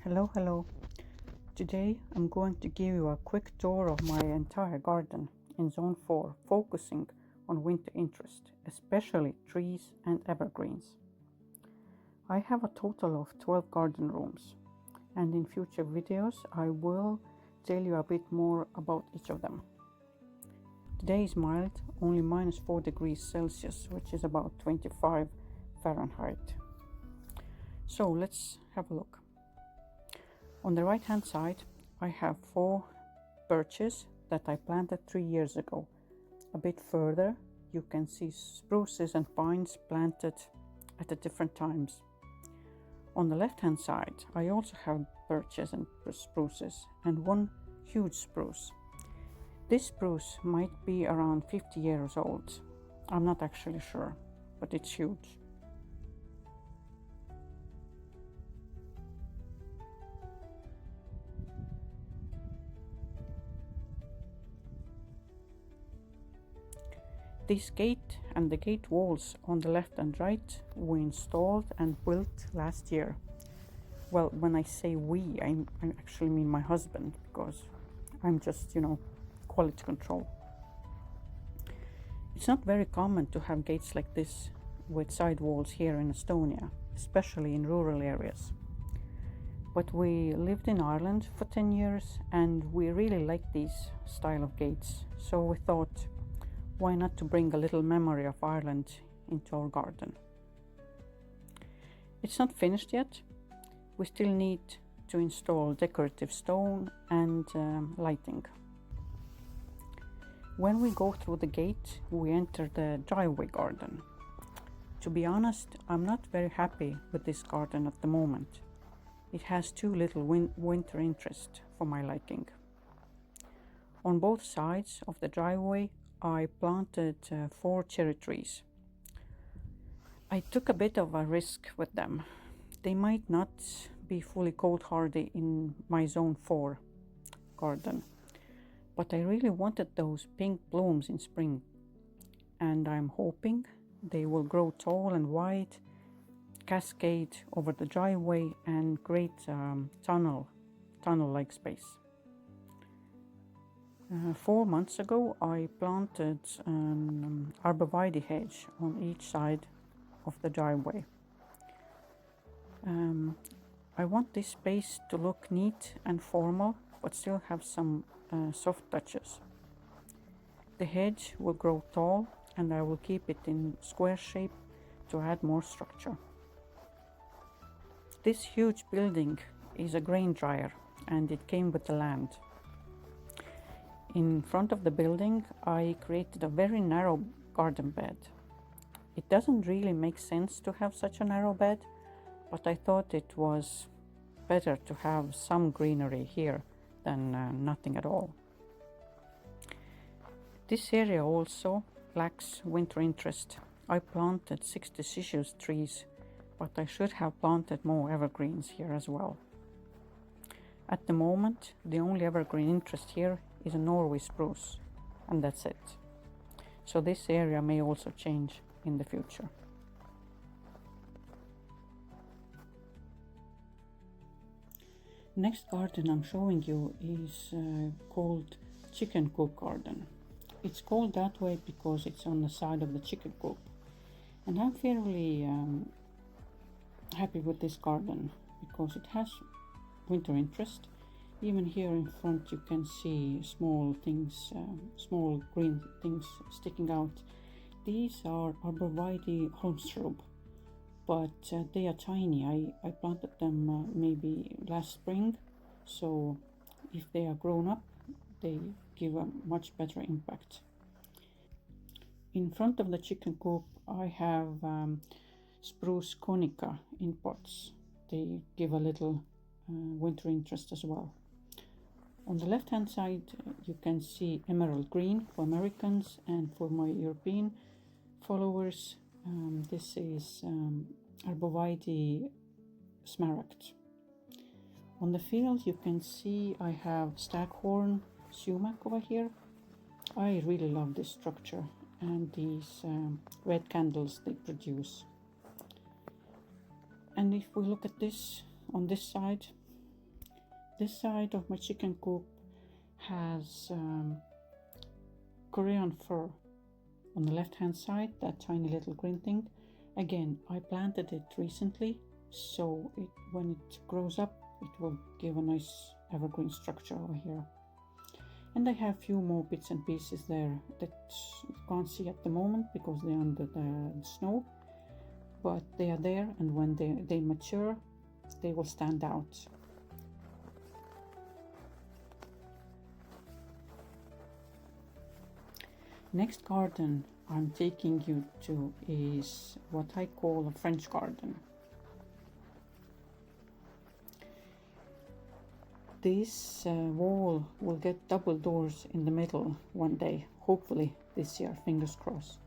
Hello. Today I'm going to give you a quick tour of my entire garden in Zone 4, focusing on winter interest, especially trees and evergreens. I have a total of 12 garden rooms, and in future videos I will tell you a bit more about each of them. Today is mild, only -4 degrees Celsius, which is about 25 Fahrenheit. So let's have a look. On the right hand side I have 4 birches that I planted 3 years ago. A bit further you can see spruces and pines planted at different times. On the left hand side I also have birches and spruces and one huge spruce. This spruce might be around 50 years old. I'm not actually sure, but it's huge. This gate and the gate walls on the left and right were installed and built last year. Well, when I say we, I actually mean my husband, because I'm just, quality control. It's not very common to have gates like this with side walls here in Estonia, especially in rural areas. But we lived in Ireland for 10 years and we really like these style of gates, so we thought, why not to bring a little memory of Ireland into our garden? It's not finished yet. We still need to install decorative stone and lighting. When we go through the gate, we enter the driveway garden. To be honest, I'm not very happy with this garden at the moment. It has too little winter interest for my liking. On both sides of the driveway I planted 4 cherry trees. I took a bit of a risk with them. They might not be fully cold hardy in my Zone 4 garden, but I really wanted those pink blooms in spring, and I'm hoping they will grow tall and wide, cascade over the driveway and create tunnel-like space. 4 months ago I planted an arborvitae hedge on each side of the driveway. I want this space to look neat and formal, but still have some soft touches. The hedge will grow tall and I will keep it in square shape to add more structure. This huge building is a grain dryer and it came with the land. In front of the building I created a very narrow garden bed. It doesn't really make sense to have such a narrow bed, but I thought it was better to have some greenery here than nothing at all. This area also lacks winter interest. I planted 6 deciduous trees, but I should have planted more evergreens here as well. At the moment, the only evergreen interest here is a Norway spruce, and that's it. So this area may also change in the future. Next garden I'm showing you is called chicken coop garden. It's called that way because it's on the side of the chicken coop, and I'm fairly happy with this garden because it has winter interest. Even here in front you can see small things, small green things sticking out. These are arborvitae holmström, but they are tiny. I planted them maybe last spring, so if they are grown up they give a much better impact. In front of the chicken coop I have spruce conica in pots. They give a little winter interest as well. On the left hand side you can see emerald green for Americans, and for my European followers this is arborvitae smaragd. On the field you can see I have staghorn sumac over here. I really love this structure and these red candles they produce. And if we look at this on this side, This side of my chicken coop has Korean fir on the left hand side, that tiny little green thing. Again, I planted it recently, so when it grows up it will give a nice evergreen structure over here. And I have a few more bits and pieces there that you can't see at the moment because they're under the snow, but they are there, and when they mature they will stand out. Next garden I'm taking you to is what I call a French garden. This wall will get double doors in the middle one day, hopefully this year, fingers crossed.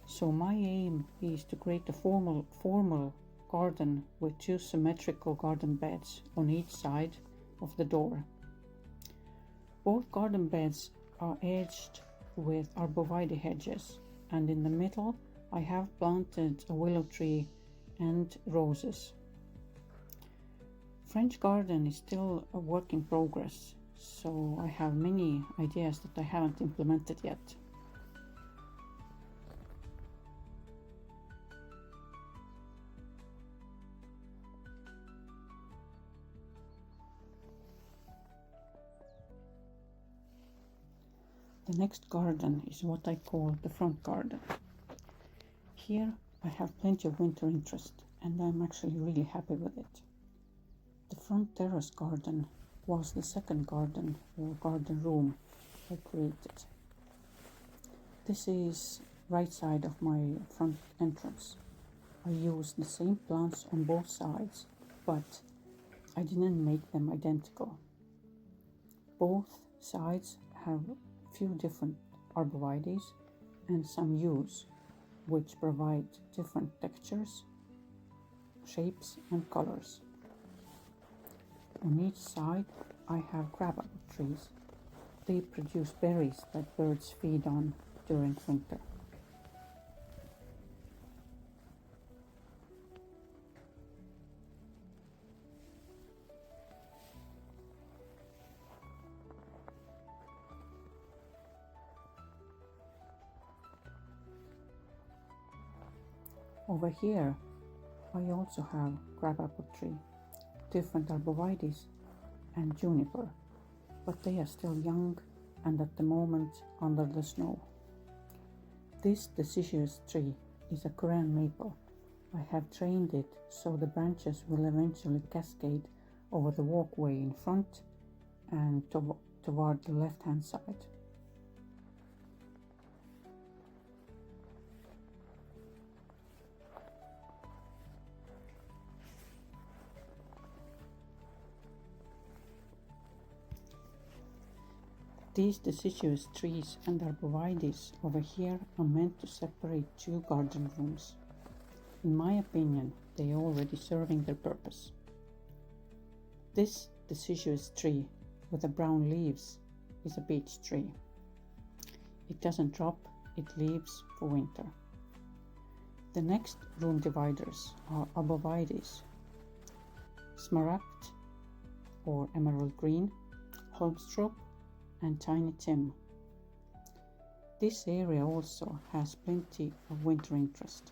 So my aim is to create a formal garden with 2 symmetrical garden beds on each side of the door. Both garden beds are edged with arborvitae hedges, and in the middle I have planted a willow tree and roses. French garden is still a work in progress, so I have many ideas that I haven't implemented yet. The next garden is what I call the front garden. Here I have plenty of winter interest, and I'm actually really happy with it. The front terrace garden was the second garden or garden room I created. This is right side of my front entrance. I used the same plants on both sides, but I didn't make them identical. Both sides have a few different arborvitaes and some yews, which provide different textures, shapes and colors. On each side I have crabapple trees. They produce berries that birds feed on during winter. Over here I also have crabapple tree, different arborvitaes and juniper, but they are still young and at the moment under the snow. This deciduous tree is a Korean maple. I have trained it so the branches will eventually cascade over the walkway in front and toward the left hand side. These deciduous trees and arborvitaes over here are meant to separate 2 garden rooms. In my opinion, they are already serving their purpose. This deciduous tree with the brown leaves is a beech tree. It doesn't drop, it leaves for winter. The next room dividers are arborvitaes, smaragd or emerald green, holmstrop and tiny Tim. This area also has plenty of winter interest.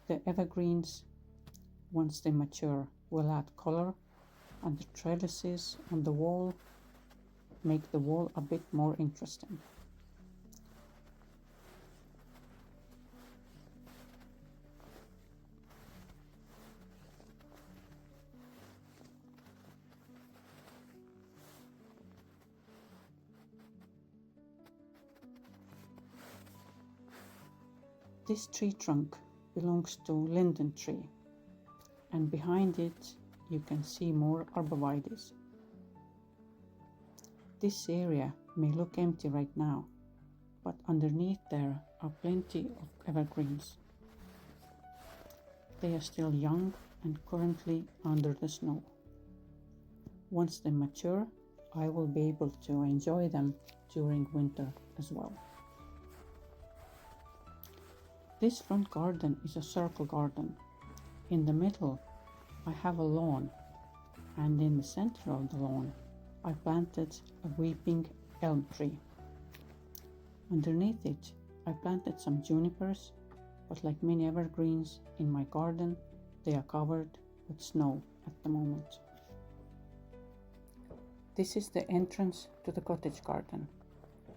The evergreens, once they mature, will add color, and the trellises on the wall make the wall a bit more interesting. This tree trunk belongs to linden tree, and behind it you can see more arborvitaes. This area may look empty right now, but underneath there are plenty of evergreens. They are still young and currently under the snow. Once they mature, I will be able to enjoy them during winter as well. This front garden is a circle garden. In the middle I have a lawn, And in the center of the lawn, I planted a weeping elm tree. Underneath it, I planted some junipers, but like many evergreens in my garden, they are covered with snow at the moment. This is the entrance to the cottage garden.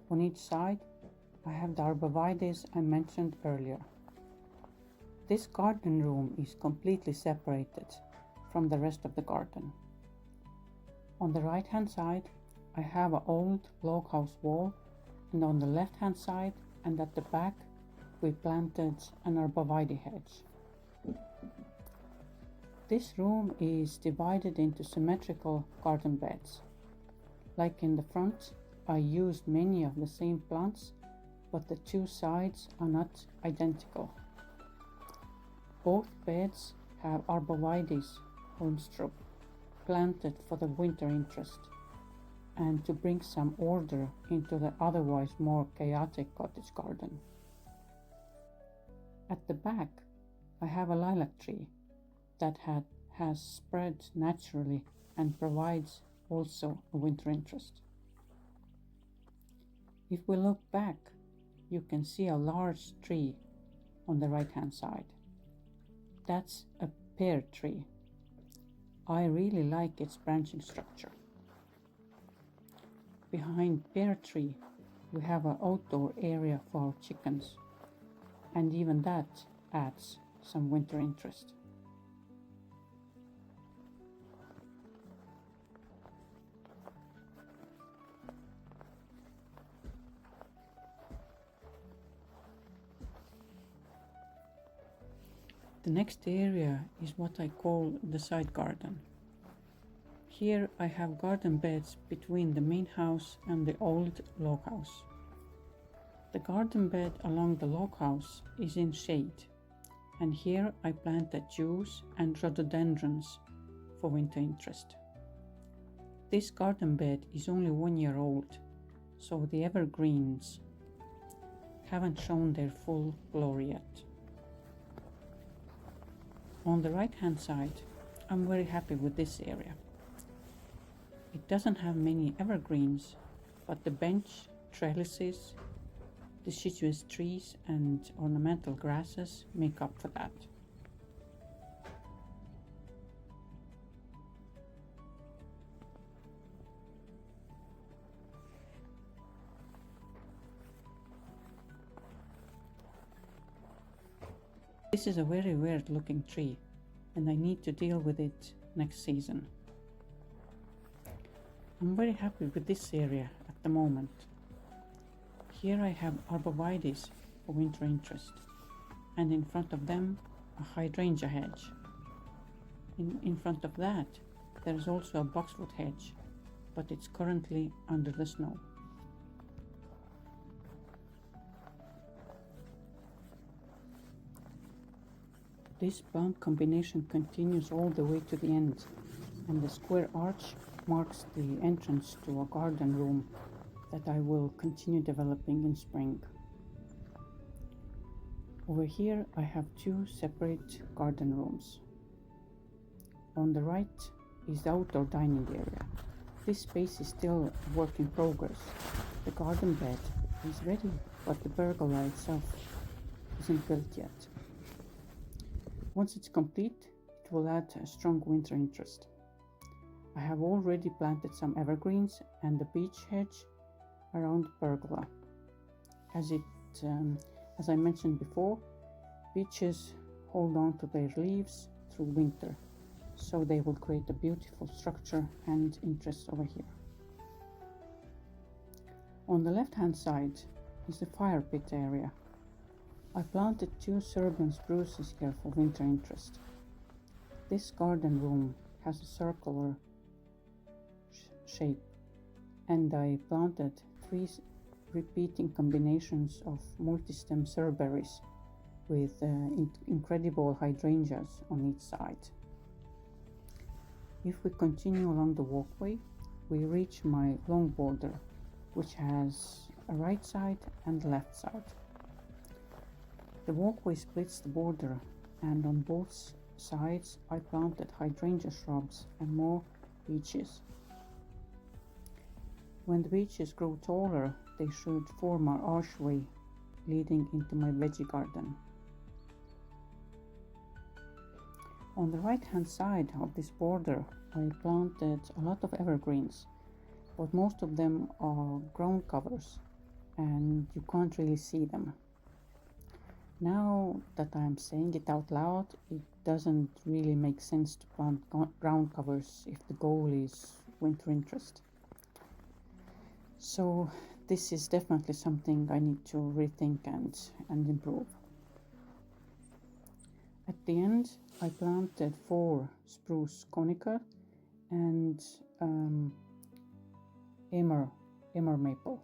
On each side, I have the arborvitaes I mentioned earlier. This garden room is completely separated from the rest of the garden. On the right hand side, I have an old log house wall, and on the left hand side and at the back, we planted an arborvitae hedge. This room is divided into symmetrical garden beds. Like in the front, I used many of the same plants, but the two sides are not identical. Both beds have arborvitaes hornstrop planted for the winter interest and to bring some order into the otherwise more chaotic cottage garden. At the back, I have a lilac tree that has spread naturally and provides also a winter interest. If we look back, you can see a large tree on the right hand side. That's a pear tree. I really like its branching structure. Behind pear tree, we have an outdoor area for our chickens, and even that adds some winter interest. The next area is what I call the side garden. Here I have garden beds between the main house and the old log house. The garden bed along the log house is in shade, and here I planted yews and rhododendrons for winter interest. This garden bed is only 1 year old, so the evergreens haven't shown their full glory yet. On the right hand side, I'm very happy with this area. It doesn't have many evergreens, but the bench, trellises, deciduous trees and ornamental grasses make up for that. This is a very weird looking tree, and I need to deal with it next season. I'm very happy with this area at the moment. Here I have arborvitaes for winter interest, and in front of them a hydrangea hedge. In front of that there is also a boxwood hedge, but it's currently under the snow. This plant combination continues all the way to the end, and the square arch marks the entrance to a garden room that I will continue developing in spring. Over here I have two separate garden rooms. On the right is the outdoor dining area. This space is still a work in progress. The garden bed is ready, but the pergola itself isn't built yet. Once it's complete, it will add a strong winter interest. I have already planted some evergreens and the beech hedge around the pergola. As I mentioned before, beeches hold on to their leaves through winter, so they will create a beautiful structure and interest over here. On the left hand side is the fire pit area. I planted two Serbian spruces here for winter interest. This garden room has a circular shape, and I planted three repeating combinations of multi-stem cerberries with incredible hydrangeas on each side. If we continue along the walkway, we reach my long border, which has a right side and left side. The walkway splits the border, and on both sides I planted hydrangea shrubs and more beeches. When the beeches grow taller, they should form an archway leading into my veggie garden. On the right hand side of this border, I planted a lot of evergreens, but most of them are ground covers and you can't really see them. Now that I'm saying it out loud, it doesn't really make sense to plant ground covers if the goal is winter interest. So this is definitely something I need to rethink and improve. At the end, I planted 4 spruce conifer and emmer maple.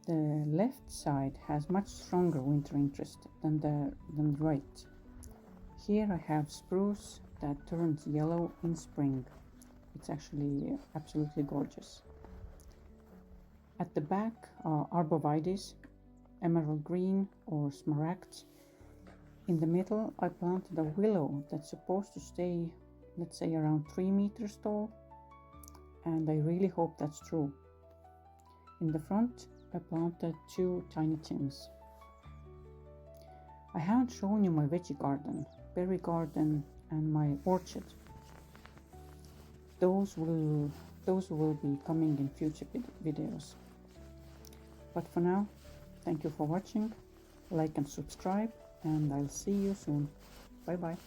The left side has much stronger winter interest than the right. Here I have spruce that turns yellow in spring. It's actually absolutely gorgeous. At the back are arborvitaes, emerald green or smaragds. In the middle I planted a willow that's supposed to stay, let's say, around 3 meters tall, and I really hope that's true. In the front I planted 2 tiny tims. I haven't shown you my veggie garden, berry garden and my orchard. Those will be coming in future videos. But for now, thank you for watching, like and subscribe, and I'll see you soon. Bye bye.